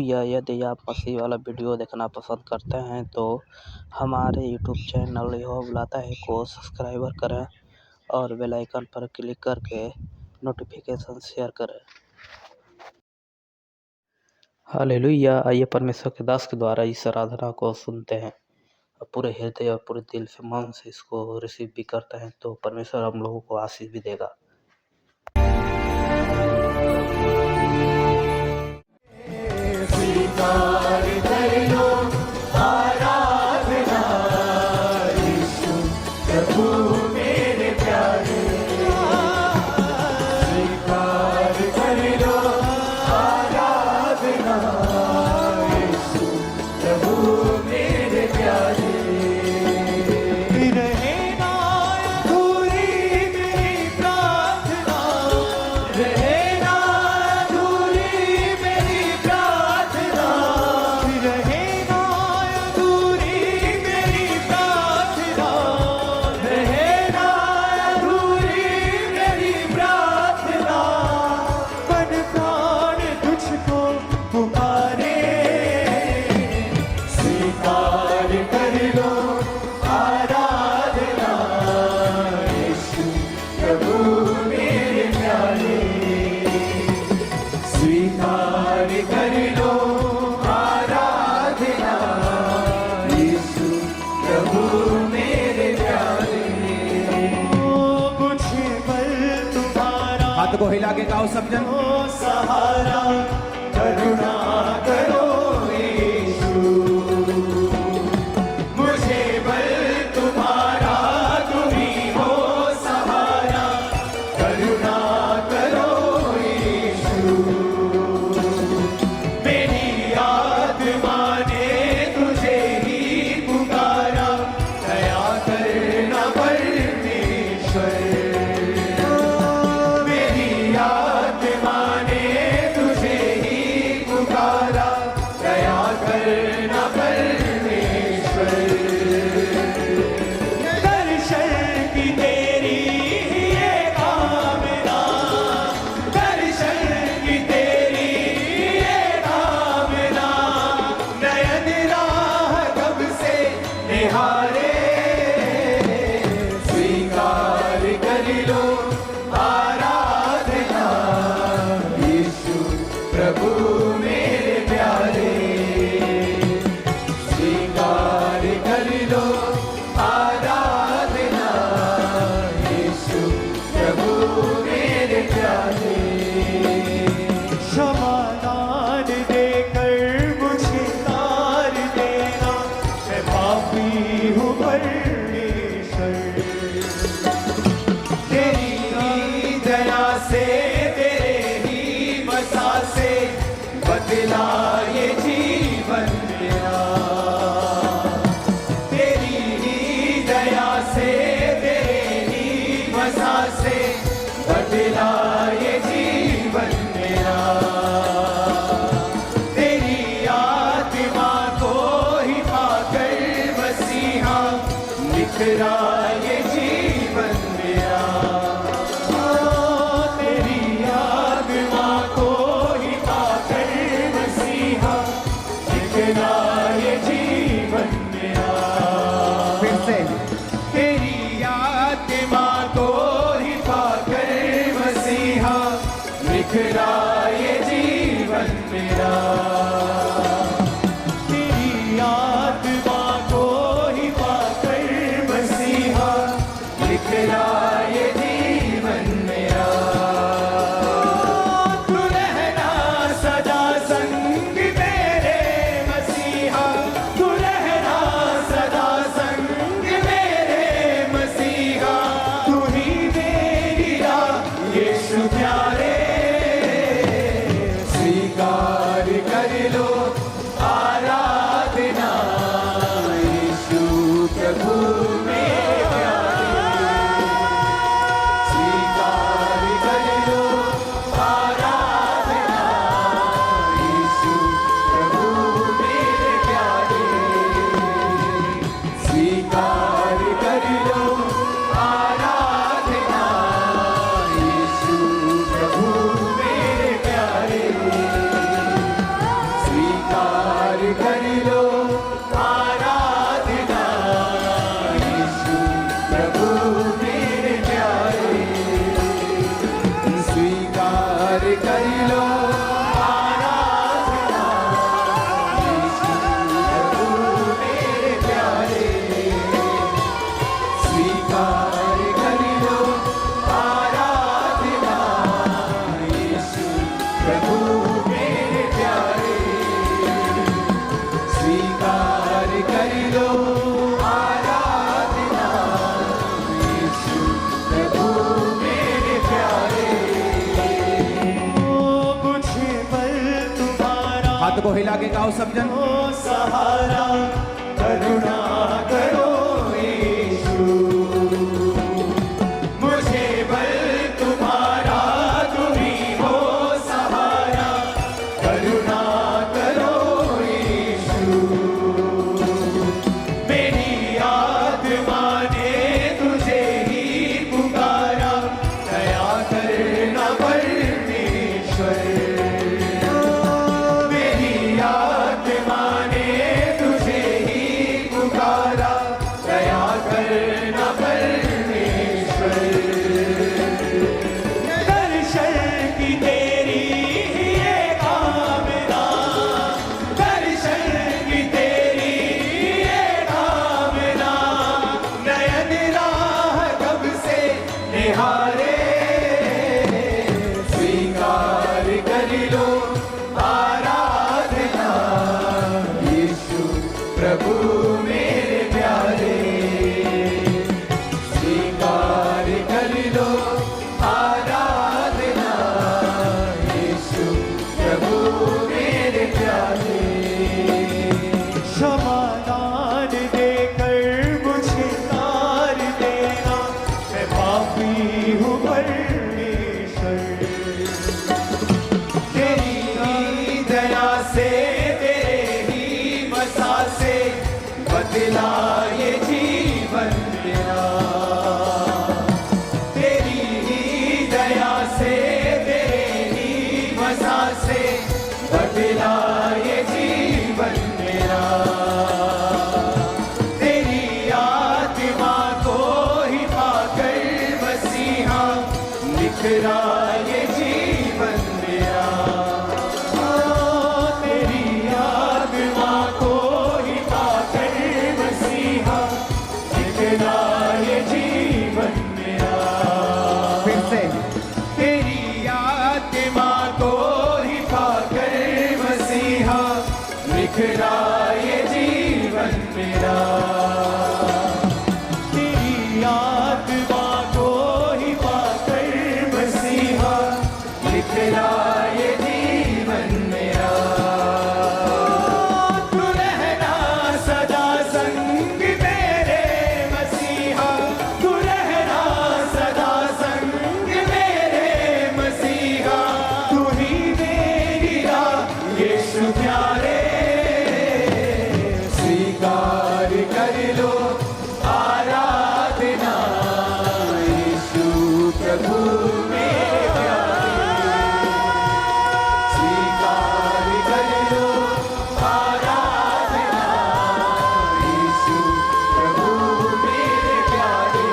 Hallelujah. यदि आप मसीह वाला वीडियो देखना पसंद करते हैं तो हमारे यूट्यूब चैनल यहोवा बुलाता है को सब्सक्राइबर करें और बेल आइकन पर क्लिक करके नोटिफिकेशन शेयर करें। हालेलुया। आइए परमेश्वर के दास के द्वारा इस आराधना को सुनते हैं और पूरे हृदय और पूरे दिल से मन से इसको रिसीव भी करते हैं तो परमेश्वर हम लोगों को आशीष भी देगा। हाथ को हिला के गाओ सब जन। सहारा करुणा करो यीशु, मुझे बल तुम्हारा तुम ही हो सहारा, करुणा करो यीशु। मेरी आत्मा ने तुझे ही पुकारा, दया करना परमेश्वर। बदला ये जीवन मेरा, तेरी ही दया से तेरे ही मसा से बदला ये जीवन मेरा। तेरी आत्मा को ही पाकर मसीहा निखरा ये जीवन मेरा। ये जीवन मेरा, फिर से तेरी आत्मा को ही पाकर मसीहा निखरा ये जीवन मेरा। तेरी आत्मा को ही पाकर मसीहा निखरा ये जीवन मेरा। को हिला के गाओ सब जन। ओ सहारा करुणा करो यीशु, मुझे बल तुम्हारा तुम ही हो सहारा, करुणा करो यीशु। मेरी आत्मा ने तुझे ही पुकारा, दया करना परमेश्वर। मेरी आत्मा ने तुझे ही पुकारा, दया करना परमेश्वर। दर्शन की तेरी ये कामना, दर्शन की तेरी ये कामना, नयन राह कब से निहारे। स्वीकार कर लो आराधना यीशु प्रभु मेरे प्यारे। स्वीकार कर लो आराधना यीशु प्रभु मेरे प्यारे। क्षमादान देकर मुझे तार देना, मैं पापी हूँ परमेश्वर। तेरी ही दया से तेरे ही मसा से बदला ये जीवन मेरा। तेरी ही दया से तेरे ही मसा से बदला ये जीवन मेरा। तेरी आत्मा को ही पाकर मसीहा निखरा ये जीवन मेरा। तेरी आत्मा को ही पाकर मसीहा निखरा ये जीवन मेरा। फिर से तेरी आत्मा को ही पाकर मसीहा निखरा ये जीवन मेरा। तेरी आत्मा को ही पाकर मसीहा निखरा ये जीवन मेरा। तू रहना सदा संग मेरे मसीहा, तू रहना सदा संग मेरे मसीहा। तू ही मेरी राह यीशु प्यारे। स्वीकार कर लो आराधना यीशु प्रभु मेरे प्यारे। स्वीकार कर लो आराधना यीशु प्रभु मेरे प्यारे।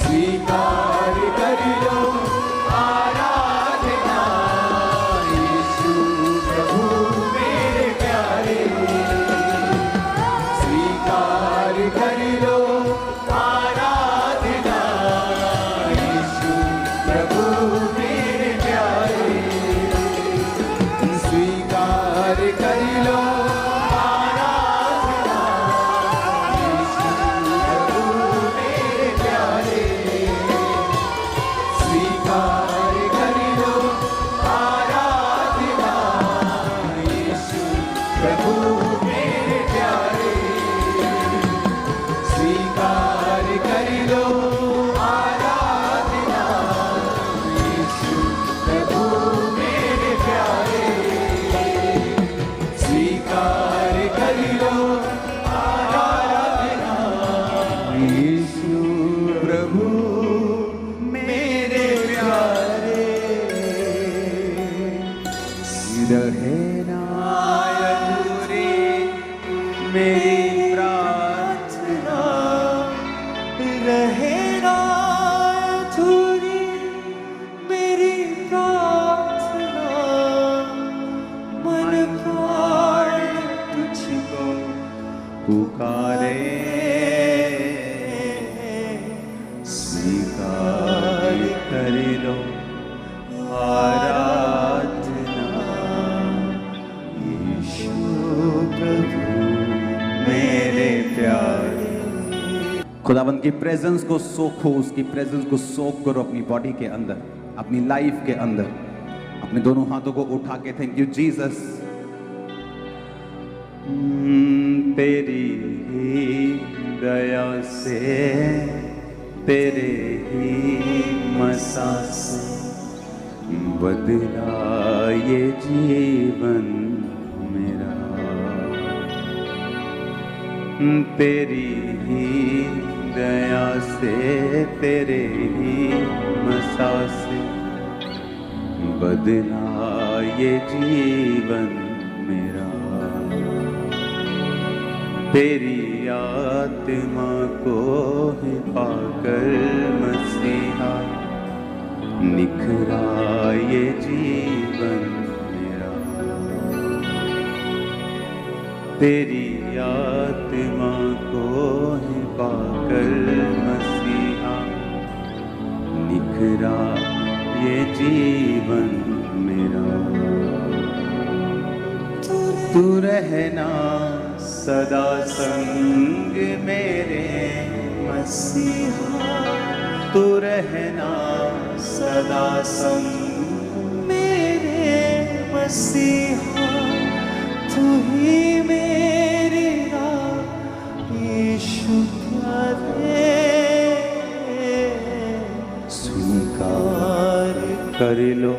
स्वीकार कर लो आराधना यीशु प्रभु मेरे प्यारे। स्वीकार कर लो आराधना यीशु प्रभु मेरे प्यारे। स्वीकार कर लो आराधना यीशु प्रभु मेरे प्यारे। स्वीकार कर लो आराधना यीशु प्रभु मेरे प्यारे। स्वीकार कर लो आराधना यीशु प्रभु मेरे प्यारे। स्वीकार कर लो आराधना यीशु प्रभु मेरे प्यारे। रहना अधूरी मेरी प्रार्थना, रहना अधूरी मेरी प्रार्थना। मन प्राण तुझको पुकारे। स्वीकार कर लो आराधना यीशु प्रभु मेरे प्यारे। खुदावंद की प्रेजेंस को सोखो, उसकी प्रेजेंस को सोख करो अपनी बॉडी के अंदर, अपनी लाइफ के अंदर। अपने दोनों हाथों को उठा के थैंक यू जीसस। तेरी ही दया से, तेरे ही मसा से बदला ये जीवन मेरा। तेरी ही दया से, तेरे ही मसा से बदला ये जीवन मेरा। तेरी आत्मा को ही पाकर मसीहा निखरा ये जीवन मेरा। तेरी आत्मा को ही पाकर मसीहा निखरा ये जीवन मेरा। तू रहना सदा संग मेरे मसीहा, तू रहना सदा संग मेरे मसीहा। तू ही मेरी यीशु प्यारे, स्वीकार कर लो